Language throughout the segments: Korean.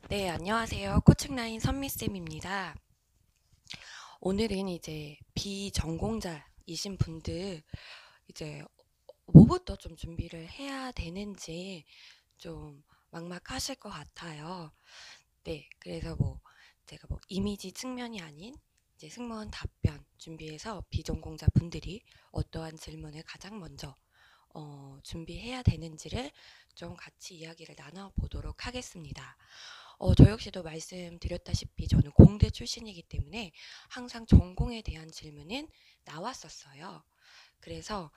네, 안녕하세요. 코칭라인 선미쌤입니다. 오늘은 이제 비전공자이신 분들 이제 뭐부터 좀 준비를 해야 되는지 좀 막막하실 것 같아요. 네, 그래서 제가 이미지 측면이 아닌 이제 승무원 답변 준비해서 비전공자 분들이 어떠한 질문을 가장 먼저 준비해야 되는지를 좀 같이 이야기를 나눠보도록 하겠습니다. 저 역시도 말씀드렸다시피 저는 공대 출신이기 때문에 항상 전공에 대한 질문은 나왔었어요. 그래서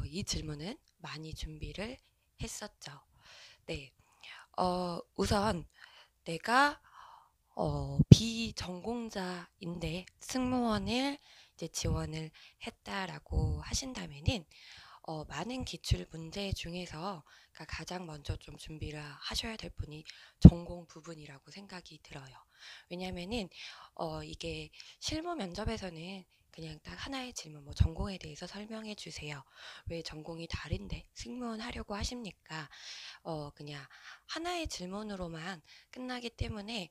이 질문은 많이 준비를 했었죠. 네, 우선 내가 비전공자인데 승무원을 이제 지원을 했다라고 하신다면은 많은 기출 문제 중에서 가장 먼저 좀 준비를 하셔야 될 분이 전공 부분이라고 생각이 들어요. 왜냐면은 이게 실무 면접에서는 그냥 딱 하나의 질문, 전공에 대해서 설명해 주세요. 왜 전공이 다른데 승무원 하려고 하십니까? 그냥 하나의 질문으로만 끝나기 때문에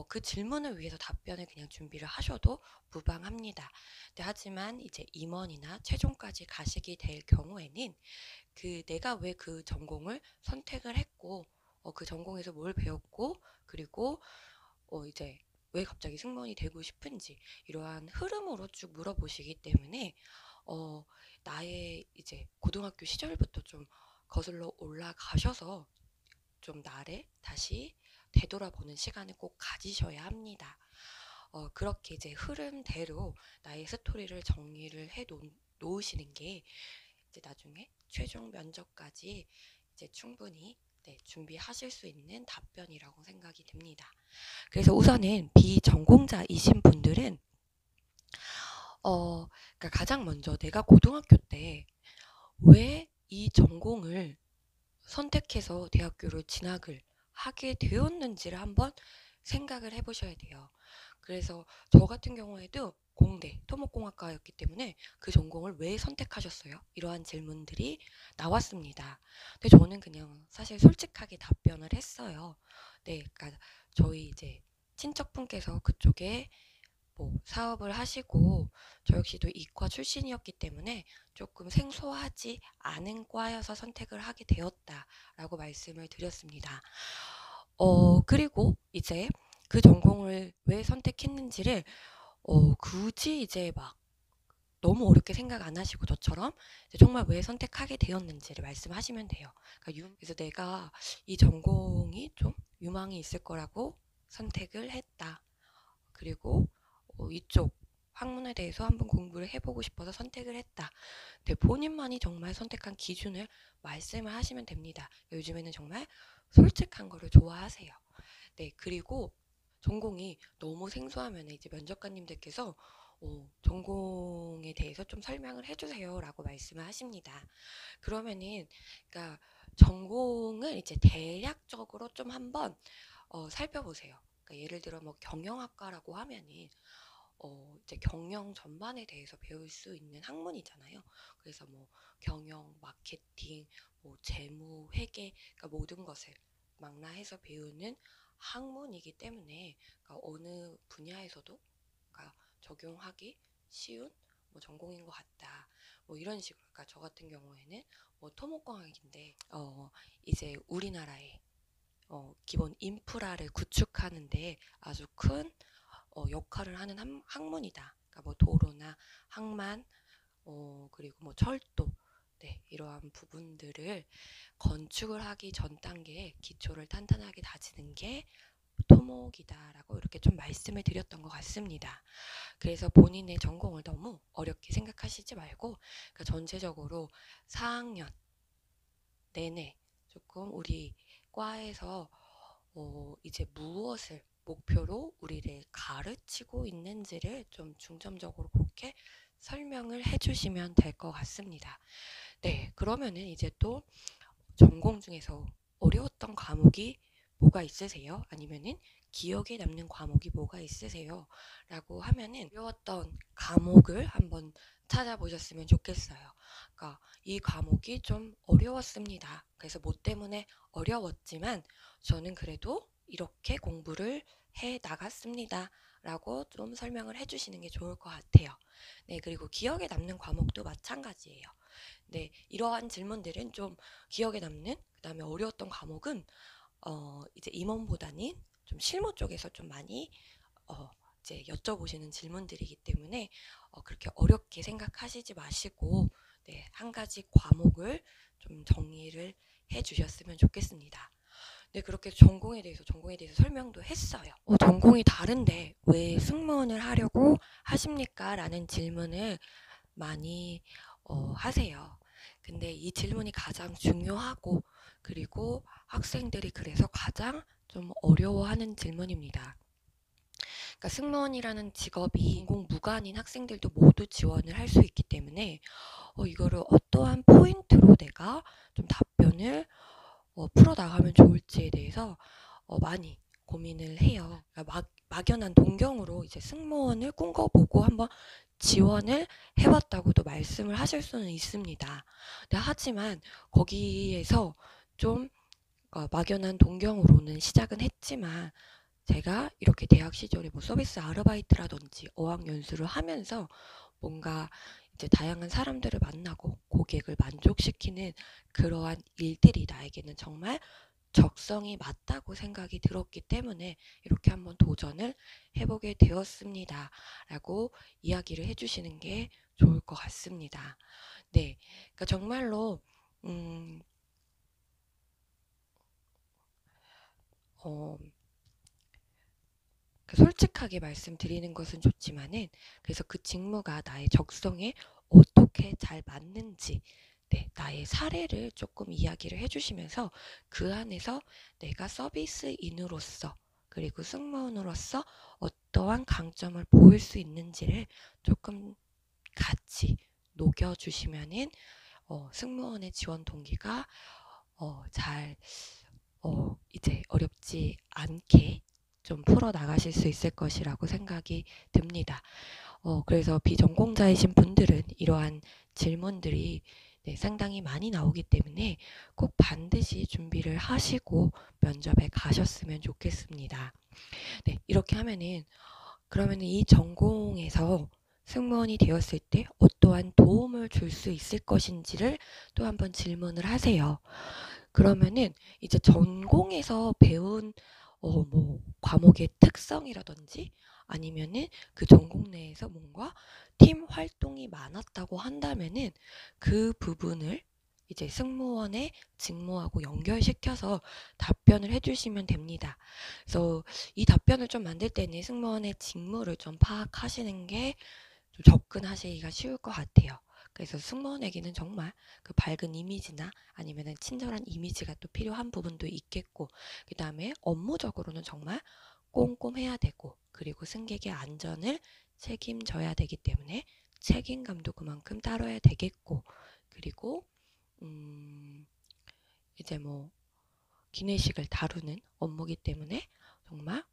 그 질문을 위해서 답변을 그냥 준비를 하셔도 무방합니다. 네, 하지만 이제 임원이나 최종까지 가시게 될 경우에는 내가 왜 그 전공을 선택을 했고 그 전공에서 뭘 배웠고 그리고 이제 왜 갑자기 승무원이 되고 싶은지 이러한 흐름으로 쭉 물어보시기 때문에 어, 나의 이제 고등학교 시절부터 좀 거슬러 올라가셔서 좀 나를 다시 되돌아보는 시간을 꼭 가지셔야 합니다. 그렇게 이제 흐름대로 나의 스토리를 정리를 놓으시는 게 이제 나중에 최종 면접까지 이제 충분히 준비하실 수 있는 답변이라고 생각이 듭니다. 그래서 우선은 비전공자이신 분들은 그러니까 가장 먼저 내가 고등학교 때 왜 이 전공을 선택해서 대학교를 진학을 하게 되었는지를 한번 생각을 해보셔야 돼요. 그래서 저 같은 경우에도 공대 토목공학과였기 때문에 그 전공을 왜 선택하셨어요? 이러한 질문들이 나왔습니다. 근데 저는 그냥 사실 솔직하게 답변을 했어요. 네, 그러니까 저희 이제 친척분께서 그쪽에 사업을 하시고 저 역시도 이과 출신이었기 때문에 조금 생소하지 않은 과여서 선택을 하게 되었다라고 말씀을 드렸습니다. 그리고 이제 그 전공을 왜 선택했는지를 굳이 이제 막 너무 어렵게 생각 안 하시고 저처럼 정말 왜 선택하게 되었는지를 말씀하시면 돼요. 그래서 내가 이 전공이 좀 유망이 있을 거라고 선택을 했다. 그리고 이쪽 학문에 대해서 한번 공부를 해보고 싶어서 선택을 했다. 네, 본인만이 정말 선택한 기준을 말씀을 하시면 됩니다. 요즘에는 정말 솔직한 거를 좋아하세요. 네, 그리고 전공이 너무 생소하면 이제 면접관님들께서 전공에 대해서 좀 설명을 해주세요라고 말씀을 하십니다. 그러면은 그러니까 전공을 이제 대략적으로 좀 한번 살펴보세요. 그러니까 예를 들어 경영학과라고 하면은 이제 경영 전반에 대해서 배울 수 있는 학문이잖아요. 그래서 경영, 마케팅, 재무, 회계, 그러니까 모든 것을 망라해서 배우는 학문이기 때문에 그러니까 어느 분야에서도 그러니까 적용하기 쉬운 전공인 것 같다. 이런 식으로. 그러니까 저 같은 경우에는 토목공학인데 이제 우리나라의 기본 인프라를 구축하는데 아주 큰 역할을 하는 학문이다. 그러니까 도로나 항만, 그리고 철도, 네, 이러한 부분들을 건축을 하기 전 단계에 기초를 탄탄하게 다지는 게 토목이다라고 이렇게 좀 말씀을 드렸던 것 같습니다. 그래서 본인의 전공을 너무 어렵게 생각하시지 말고 그러니까 전체적으로 4학년 내내 조금 우리 과에서 이제 무엇을 목표로 우리를 가르치고 있는지를 좀 중점적으로 그렇게 설명을 해주시면 될 것 같습니다. 네, 그러면은 이제 또 전공 중에서 어려웠던 과목이 뭐가 있으세요? 아니면은 기억에 남는 과목이 뭐가 있으세요? 라고 하면은 어려웠던 과목을 한번 찾아보셨으면 좋겠어요. 그러니까 이 과목이 좀 어려웠습니다. 그래서 뭐 때문에 어려웠지만 저는 그래도 이렇게 공부를 해 나갔습니다. 라고 좀 설명을 해주시는 게 좋을 것 같아요. 네, 그리고 기억에 남는 과목도 마찬가지예요. 네, 이러한 질문들은 좀 기억에 남는, 그 다음에 어려웠던 과목은 이제 임원보다는 좀 실무 쪽에서 좀 많이 이제 여쭤보시는 질문들이기 때문에 그렇게 어렵게 생각하시지 마시고, 네, 한 가지 과목을 좀 정리를 해 주셨으면 좋겠습니다. 네, 그렇게 전공에 대해서 설명도 했어요. 전공이 다른데 왜 승무원을 하려고 하십니까? 라는 질문을 많이 하세요. 근데 이 질문이 가장 중요하고, 그리고 학생들이 그래서 가장 좀 어려워하는 질문입니다. 그러니까 승무원이라는 직업이 전공무관인 학생들도 모두 지원을 할 수 있기 때문에 이거를 어떠한 포인트로 내가 좀 답변을 풀어나가면 좋을지에 대해서 많이 고민을 해요. 그러니까 막연한 동경으로 이제 승무원을 꿈꿔보고 한번 지원을 해봤다고도 말씀을 하실 수는 있습니다. 네, 하지만 거기에서 좀 막연한 동경으로는 시작은 했지만, 제가 이렇게 대학 시절에 뭐 서비스 아르바이트라든지 어학연수를 하면서 뭔가 이제 다양한 사람들을 만나고 고객을 만족시키는 그러한 일들이 나에게는 정말 적성이 맞다고 생각이 들었기 때문에 이렇게 한번 도전을 해보게 되었습니다. 라고 이야기를 해주시는 게 좋을 것 같습니다. 네, 그러니까 정말로 솔직하게 말씀드리는 것은 좋지만은, 그래서 그 직무가 나의 적성에 어떻게 잘 맞는지, 네, 나의 사례를 조금 이야기를 해주시면서 그 안에서 내가 서비스인으로서 그리고 승무원으로서 어떠한 강점을 보일 수 있는지를 조금 같이 녹여주시면은 승무원의 지원 동기가 잘 이제 어렵지 않게 좀 풀어 나가실 수 있을 것이라고 생각이 듭니다. 그래서 비전공자이신 분들은 이러한 질문들이, 네, 상당히 많이 나오기 때문에 꼭 반드시 준비를 하시고 면접에 가셨으면 좋겠습니다. 네, 이렇게 하면은, 그러면은 이 전공에서 승무원이 되었을 때 어떠한 도움을 줄 수 있을 것인지를 또 한번 질문을 하세요. 그러면은 이제 전공에서 배운 뭐 과목의 특성이라든지, 아니면은 그 전공 내에서 뭔가 팀 활동이 많았다고 한다면은 그 부분을 이제 승무원의 직무하고 연결시켜서 답변을 해주시면 됩니다. 그래서 이 답변을 좀 만들 때는 승무원의 직무를 좀 파악하시는 게 좀 접근하시기가 쉬울 것 같아요. 그래서 승무원에게는 정말 그 밝은 이미지나 아니면은 친절한 이미지가 또 필요한 부분도 있겠고, 그 다음에 업무적으로는 정말 꼼꼼해야 되고, 그리고 승객의 안전을 책임져야 되기 때문에 책임감도 그만큼 따라야 되겠고, 그리고 이제 뭐 기내식을 다루는 업무기 때문에 정말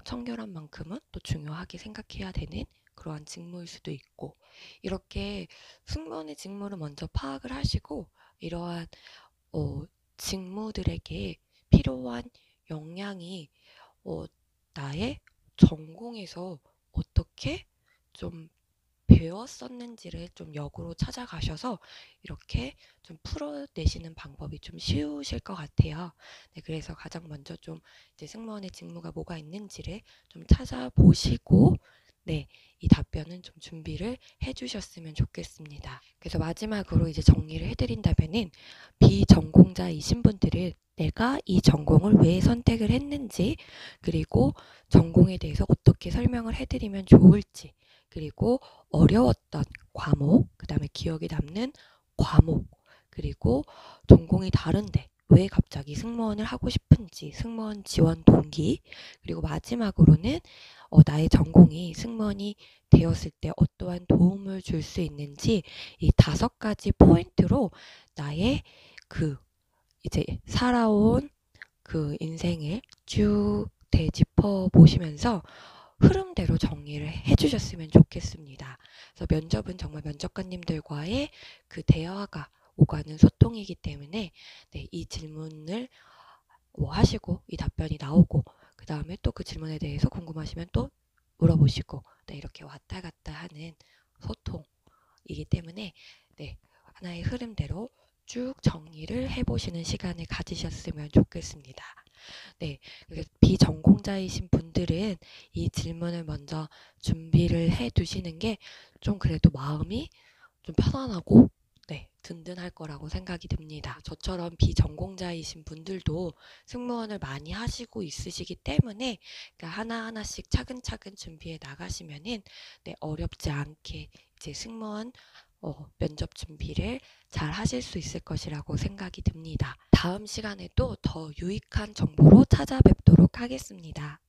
청결한 만큼은 또 중요하게 생각해야 되는 그러한 직무일 수도 있고, 이렇게 승무원의 직무를 먼저 파악을 하시고 이러한 직무들에게 필요한 역량이 나의 전공에서 어떻게 좀 배웠었는지를 좀 역으로 찾아가셔서 이렇게 좀 풀어내시는 방법이 좀 쉬우실 것 같아요. 네, 그래서 가장 먼저 좀 이제 승무원의 직무가 뭐가 있는지를 좀 찾아보시고, 네, 이 답변은 좀 준비를 해주셨으면 좋겠습니다. 그래서 마지막으로 이제 정리를 해드린다면은, 비전공자이신 분들은 내가 이 전공을 왜 선택을 했는지, 그리고 전공에 대해서 어떻게 설명을 해드리면 좋을지, 그리고 어려웠던 과목, 그 다음에 기억에 남는 과목, 그리고 전공이 다른데 왜 갑자기 승무원을 하고 싶은지, 승무원 지원 동기, 그리고 마지막으로는 나의 전공이 승무원이 되었을 때 어떠한 도움을 줄 수 있는지, 이 5가지 포인트로 나의 그 이제 살아온 그 인생을 쭉 되짚어 보시면서 흐름대로 정리를 해주셨으면 좋겠습니다. 그래서 면접은 정말 면접관님들과의 그 대화가 오가는 소통이기 때문에, 네, 이 질문을 뭐 하시고 이 답변이 나오고 그 다음에 또 그 질문에 대해서 궁금하시면 또 물어보시고 네, 이렇게 왔다 갔다 하는 소통이기 때문에 네, 하나의 흐름대로 쭉 정리를 해보시는 시간을 가지셨으면 좋겠습니다. 네, 비전공자이신 분들은 이 질문을 먼저 준비를 해 두시는 게 좀 그래도 마음이 좀 편안하고 네, 든든할 거라고 생각이 듭니다. 저처럼 비전공자이신 분들도 승무원을 많이 하시고 있으시기 때문에 그러니까 하나하나씩 차근차근 준비해 나가시면은 네, 어렵지 않게 이제 승무원 면접 준비를 잘 하실 수 있을 것이라고 생각이 듭니다. 다음 시간에도 더 유익한 정보로 찾아뵙도록 하겠습니다.